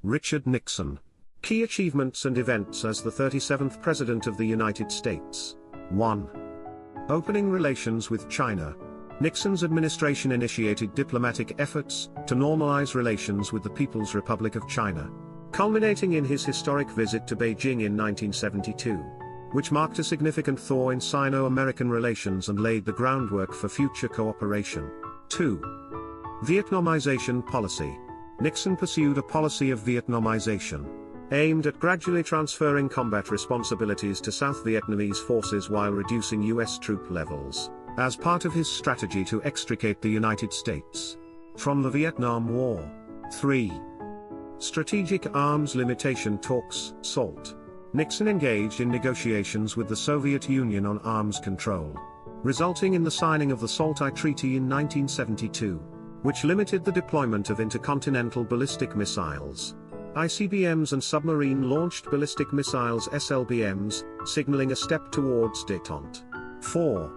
Richard Nixon. Key achievements and events as the 37th President of the United States. 1. Opening relations with China. Nixon's administration initiated diplomatic efforts to normalize relations with the People's Republic of China, culminating in his historic visit to Beijing in 1972, which marked a significant thaw in Sino-American relations and laid the groundwork for future cooperation. 2. Vietnamization policy. Nixon pursued a policy of Vietnamization, aimed at gradually transferring combat responsibilities to South Vietnamese forces while reducing U.S. troop levels, as part of his strategy to extricate the United States from the Vietnam War. 3. Strategic Arms Limitation Talks, SALT. Nixon engaged in negotiations with the Soviet Union on arms control, resulting in the signing of the SALT I Treaty in 1972, which limited the deployment of intercontinental ballistic missiles, ICBMs, and submarine-launched ballistic missiles SLBMs, signaling a step towards détente. 4.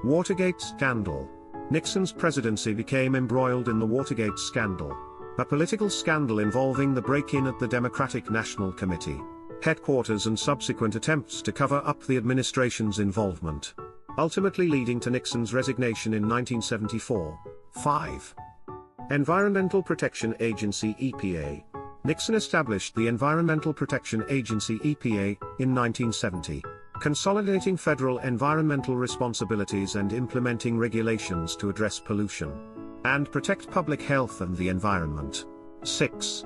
Watergate scandal. Nixon's presidency became embroiled in the Watergate scandal, a political scandal involving the break-in at the Democratic National Committee headquarters and subsequent attempts to cover up the administration's involvement, ultimately leading to Nixon's resignation in 1974. 5. Environmental Protection Agency (EPA). Nixon established the Environmental Protection Agency (EPA) in 1970, consolidating federal environmental responsibilities and implementing regulations to address pollution and protect public health and the environment. 6.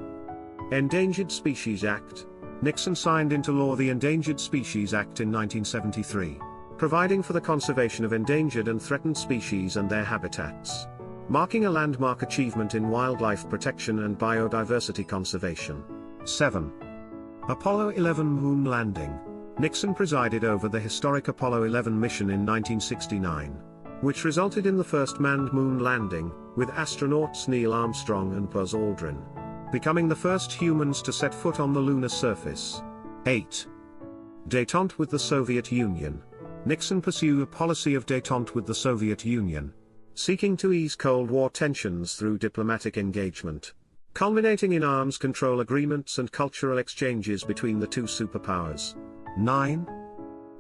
Endangered Species Act. Nixon signed into law the Endangered Species Act in 1973, providing for the conservation of endangered and threatened species and their habitats, marking a landmark achievement in wildlife protection and biodiversity conservation. 7. Apollo 11 moon landing. Nixon presided over the historic Apollo 11 mission in 1969, which resulted in the first manned moon landing, with astronauts Neil Armstrong and Buzz Aldrin becoming the first humans to set foot on the lunar surface. 8. Détente with the Soviet Union. Nixon pursued a policy of détente with the Soviet Union, seeking to ease Cold War tensions through diplomatic engagement, culminating in arms control agreements and cultural exchanges between the two superpowers. 9.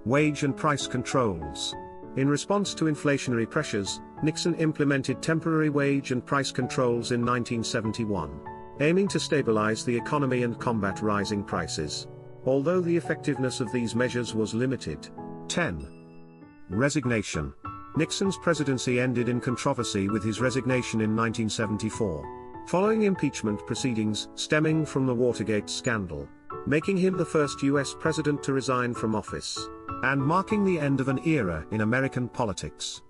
Wage and price controls. In response to inflationary pressures, Nixon implemented temporary wage and price controls in 1971, aiming to stabilize the economy and combat rising prices, although the effectiveness of these measures was limited. 10. Resignation. Nixon's presidency ended in controversy with his resignation in 1974, following impeachment proceedings stemming from the Watergate scandal, making him the first U.S. president to resign from office, and marking the end of an era in American politics.